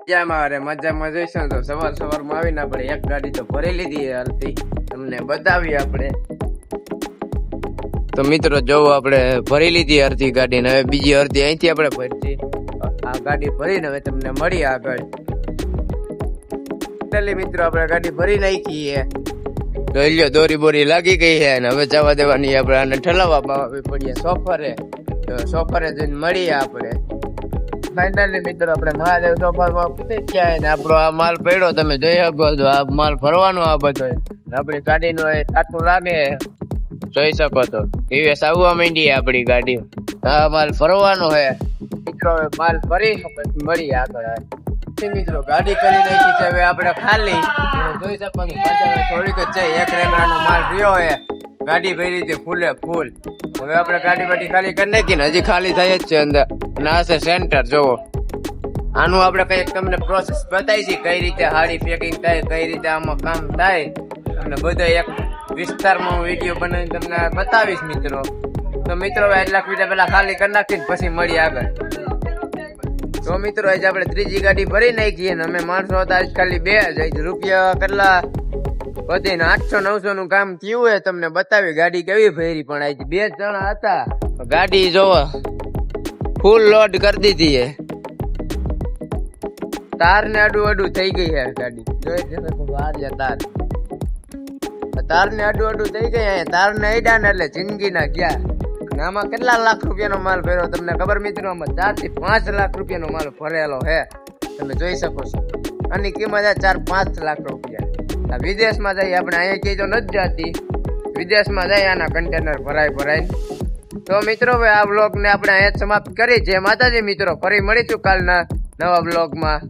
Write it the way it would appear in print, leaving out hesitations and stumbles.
ક્યાં મારે મજામાં જઈશું તો સવારમાં આવીને આપણે એક ગાડી તો ભરી લીધી અડધી તમને બતાવી આપણે તો મિત્રો જોવો આપણે ભરી લીધી અડધી ગાડી ને હવે બીજી અડધી અહીંથી આપણે ભરતી આ ગાડી ભરીને હવે તમને મળી આગળ મિત્રો આપણે ગાડી ભરી નાખી છે જોઈ લ્યો દોરી બોરી લાગી ગઈ છે અને હવે જવા દેવાની આપણે આને ઠલાવવા પડીએ સોફરે જઈને મળીએ આપણે ફાઇનલી મિત્રો આપણે મહાદેવ સોફરમાં પૂછી ગયા ને આપણો આ માલ પડ્યો તમે જોઈ શકો છો આ માલ ભરવાનો આ બધો આપણી ગાડીનો એ ટાટું લાગે જોઈ શકો છો દિવસ આવવા માંડી આપણી ગાડી આ માલ ભરવાનો છે મિત્રો માલ ભરી પછી મળીએ આગળ મિત્રો ગાડી કરી નાખી છે હવે આપણે ખાલી જોઈ શકો થોડીક જ છે એક રેકડાનો માલ રહ્યો છે ગાડી ભરી હતી ફૂલે ફૂલ હવે આપણે ગાડી બાટી ખાલી કરી નાખી ને હજી ખાલી થાય જ છે અંદર અને આ છે સેન્ટર જોવો આનું આપણે કઈ તમને પ્રોસેસ બતાવી છે કઈ રીતે હાડી પેકિંગ થાય કઈ રીતે આમાં કામ થાય અને બધા એક વિસ્તારમાં હું વિડીયો બનાવીને તમને બતાવીશ મિત્રો તો મિત્રો એટલા વિડીયો પેલા ખાલી કરી નાખીને પછી મળી આગળ તો મિત્રો આજે આપણે ત્રીજી ગાડી ભરી નાખીએ ને અમે માણસો હતા આજ ખાલી 2000 રૂપિયા કેટલા વધીને 800-900 નું કામ થયું હોય તમને બતાવી ગાડી કેવી ભરી પણ આજે 2 જણા હતા ગાડી જોવો ફૂલ લોડ કરી દીધી છે તાર ને અડું થઈ ગઈ છે ગાડી જોઈ તાર ને અડું થઈ ગઈ તાર ને અડ્યા ને એટલે જિંદગી ના ગયા આમાં કેટલા લાખ રૂપિયાનો માલ ભર્યો તમને ખબર મિત્રો આમાં 4 થી 5 લાખ રૂપિયાનો માલ ભરેલો છે તમે જોઈ શકો છો આની કિંમત 4-5 લાખ રૂપિયા વિદેશમાં જાય આપણે અહીંયા કઈ તો નથી જતી વિદેશમાં જાય આના કન્ટેનર ભરાય તો મિત્રો હવે આ બ્લોગ ને આપણે અહીંયા સમાપ્ત કરી જય માતાજી મિત્રો ફરી મળીશું કાલના નવા બ્લોગમાં